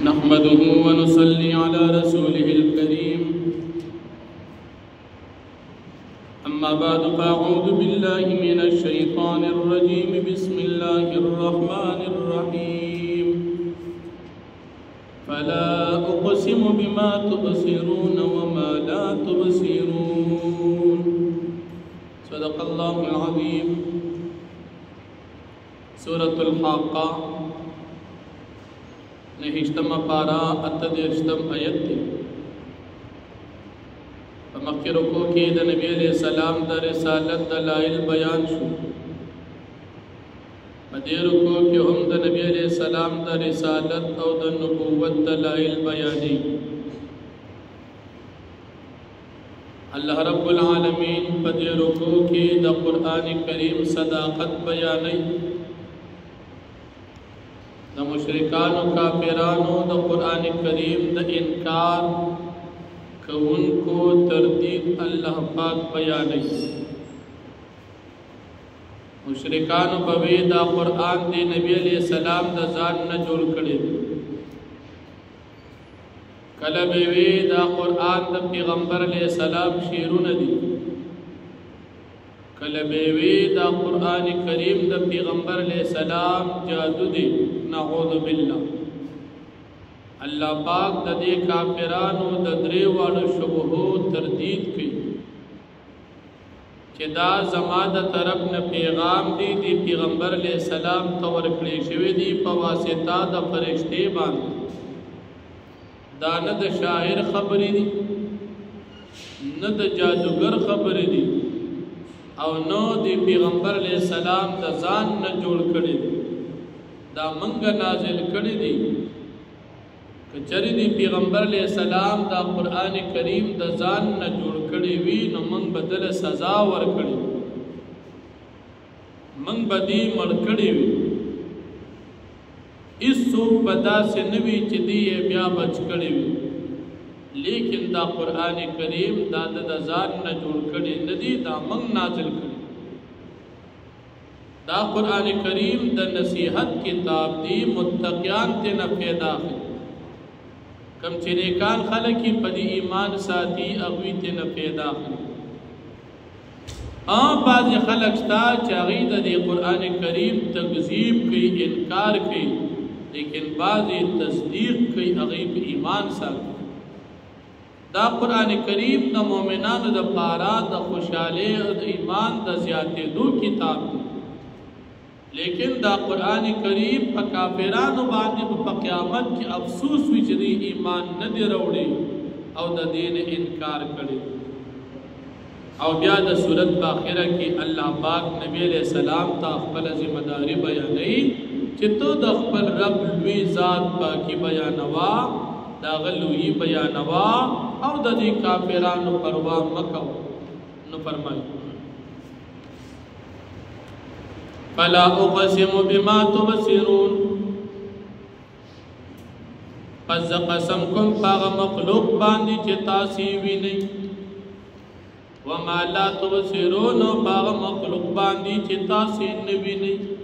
نحمده ونصلي على رسوله الكريم أما بعد فأعوذ بالله من الشيطان الرجيم بسم الله الرحمن الرحيم فلا أقسم بما تبصرون وما لا تبصرون صدق الله العظيم سورة الحاقة نهشتم پارا اتدرشتم آیت دی فمخی رکو کی دا نبی علیہ السلام دا رسالت دلائل بیان شو مدی رکو کی ہم دا نبی علیہ السلام دا رسالت او دا نبوت دلائل بیانی اللہ رب العالمین مدی رکو کی دا قرآن کریم صداقت بیانی دا مشرکان و کافرانو دا قرآن کریم دا انکار کون کو تردید اللہ پاک بیانی مشرکان بوی دا قرآن دی نبی علیہ السلام دا ځان نه جوړ کړی کله بوی دا قرآن دا پیغمبر علیہ السلام شیرونه دي کله بوی دا قرآن کریم دا پیغمبر علیہ السلام جادو دی نعوذ باللہ اللہ پاک دا دے کافرانو دا درے والو شبہو تردید کی چی دا زمان دا طرف نا پیغام دی پیغمبر علیہ السلام تورکڑی شوی دی پواسطہ دا فرشتے باندھ دا ند شاعر خبری دی ند جادوگر خبری دی او نو دی پیغمبر علیہ السلام دا ځان نه جوړ کړی دی دا منګه نازل کړی دی کچری دی پیغمبر علیہ السلام دا قرآن کریم دا ځان نه جوړ کړی وی نو منګ بدل سزا ور کړی منګ بدی مړ کړی وی اس څوک بدا سے نوی چې دی بیا بچ کړی وی لیکن دا قرآن کریم دا دا ځان نه جوړ کړي ندی دا منګ نازل کړي دا قرآن کریم د نصیحت کتاب دی متقیان ته نه پیدا کړي کم چې نیکان خلک په دې ایمان ساتي هغه ته نه پیدا کړي بعض خلک ستا چې هغه د قرآن کریم تکذیب کوي انکار کوي لیکن بعض تصدیق کوي هغه په ایمان ساتي دا قرآن کریم دا مومنان دا پارا دا خوشحالی دا ایمان دا زیادے دو کتاب دی لیکن دا قرآن کریم پا کافرانو باندې پا قیامت کی افسوس وی چی دی ایمان ندی روڑی او دا دین انکار کردی او بیا دا صورت باخرہ کی اللہ پاک نبی علیہ السلام تا اخبر ذمہ داری بیانی چی تو دا اخبر رب لوی ذات باقی بیانوا دا غلوی بیانوا او دا دی کافرانو پروا مکو نو فرمائی فلا اقسم بما تبصرون پس قسم کن پاغ مخلوق باندی چی تاسیوی نہیں وما لا تبصرون پاغ مخلوق باندی چی تاسیوی نہیں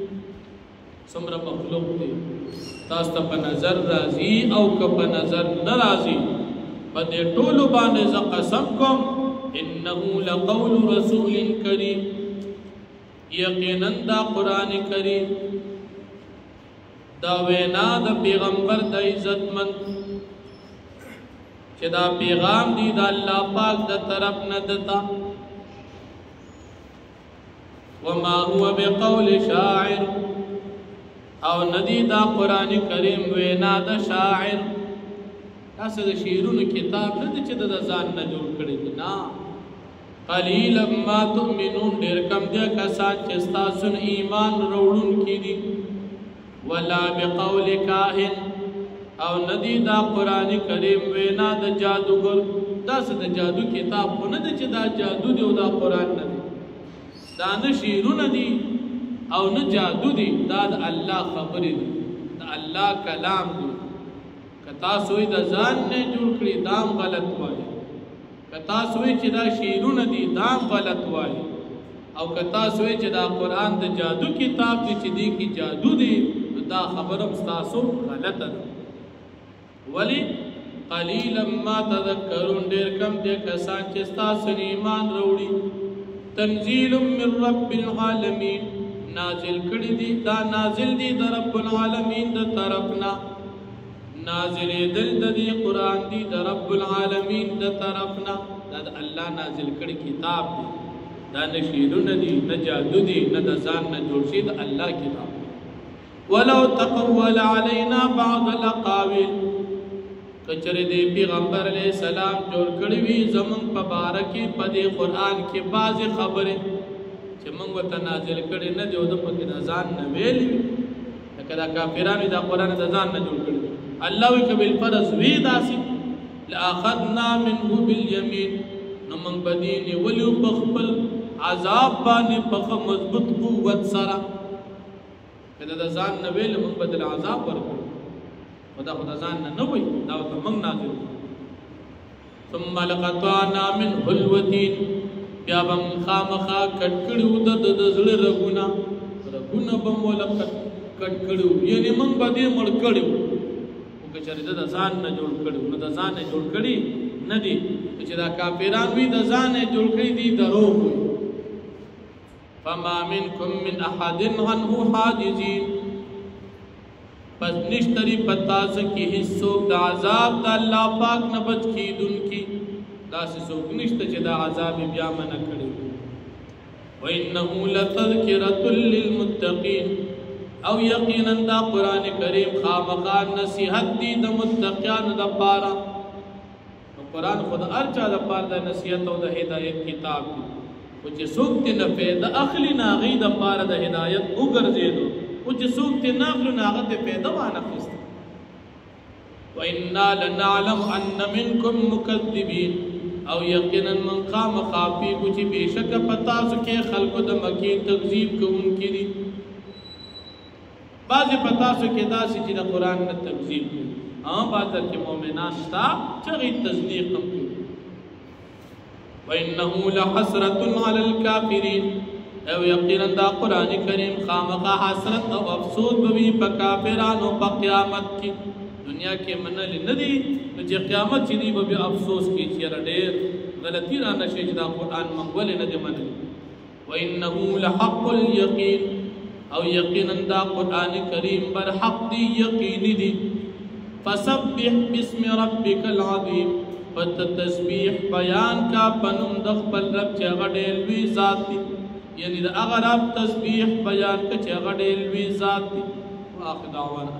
سمر مخلوق دی تاستا پا نظر رازی او کپا نظر نرازی پا دے طولو بانے زا قسم کم انہو لقول رسول کریم یقیناً دا قرآن کریم دا وینا دا پیغمبر دا عزت مند چی دا پیغام دی دا اللہ پاک دا طرف ندتا وما هو بقول شاعر او ندی دا قرآن کریم وینا دا شاعر تاسو د شیرونو کتاب نه چې د ځان نه جوړ کړی دی نه قلیلا ما تؤمنون ډېر کم دي کسان چې ستاسو ایمان وروړونکي دي ولا بقول کاهن او ندی دا قرآن کریم وینا د جادوګر داسې د جادو کتاب خو نه دی چې دا جادو دی او دا قرآن نه دی دا نه شیرونه دي او نه جادو دی دا د الله خبرې دي د الله کلام دی کتا سوی د ځان نه جوړ کړی دام غلط وایي کتا سوی چې دا شیرونه دي دام غلط وایي او کتا سوی چې دا قرآن د جادو کتاب دی چې دی کی جادو دی دا خبرم ستاسو غلطه ده ولی قلیلا ما تذکرون ډیر کم دي کسان چې ستاسو ایمان وروړي تنزیل من رب العالمین نازل کړي دي دا نازل دي د رب العالمین د طرفنا نازل دل د دې قران دي د رب العالمین د طرفنا دا د الله نازل کړي کتاب دی دا نشیدونه دي نه جادو دي نه د ځان نه جوړ شي د الله کتاب ولو تقول علينا بعض الاقاويل کچره دی پیغمبر علیہ السلام جوړ کړی وی زمون په بارکی په دې قران کې بعض خبره چې موږ ته نازل کړي نه دی او د پکې د ځان نه ویلي لکه دا کافرانو دا قران د ځان نه جوړ کړي الله وی کبل فرض وی داسي لاخذنا منه باليمين نو موږ بدینه ولو بخبل عذاب باندې په مضبوط قوت سره کله د ځان نه ویل موږ بدل عذاب ورکړو خدا ځان نه وي دا ته موږ نازل ثم لقطعنا منه الوتين بیا بم خامخا کټکړو د زړه رګونه به مولا کټکړو یعنی موږ به دې مړ کړو او کچره د ځان نه جوړ کړو نو د ځان نه جوړ کړي نه دي چې دا کافران وي د ځان نه جوړ کړي دي درو وي فما منكم من احد عنه حاجزين پس نشتری پتا سکی حصوک دا عذاب دا اللہ پاک نبچ کی دن کی دا سوک نشت چی دا عذاب بیا منع کری وَإِنَّهُ لَتَذْكِرَةٌ لِلْمُتَّقِينَ او یقینا دا قرآن کریم خامقان نصیحت دی دا متقیان دا پارا قرآن خود ارچا دا پار دا نصیحت و دا ہدایت کتاب دی وچی سوک تی نفید دا اخلی ناغی دا پار دا ہدایت اگر زیدو وچی سوک تی ناغلو ناغت پیدا وانا خست وَإِنَّا لَنَعْلَمْ أَنَّ مِنْكُمْ مُكَذِّبِينَ او یقینا من خام خافی کچھ بیشک پتا سکے خلق دا مکی تکذیب کو ان کی دی بعضی پتا سکے دا سی چی دا قرآن نا تکذیب کو بعض در کے مومنان ستا چغی تصدیق کم کو وَإِنَّهُ لَحَسْرَةٌ عَلَى الْكَافِرِينَ او یقینا دا قرآن کریم خامقا حسرت او افسوس بوی پا کافران و پا قیامت کی دنیا کے منل ندی نجی قیامت چی دی بوی افسوس کی چیر دیر غلطی رانا شیج دا قرآن منگول ندی منل وَإِنَّهُ لَحَقُّ الْيَقِينَ او یقینا دا قرآن کریم بر حق دی یقینی دی فَسَبِّحْ بِسْمِ رَبِّكَ الْعَظِيمِ فت تسبیح بیان کا پنم دخپل رب چه غډیلوی ذات دی یعنی دا اگر آپ تسبیح بیان کا چه غډیلوی ذات دی واخر دعوانا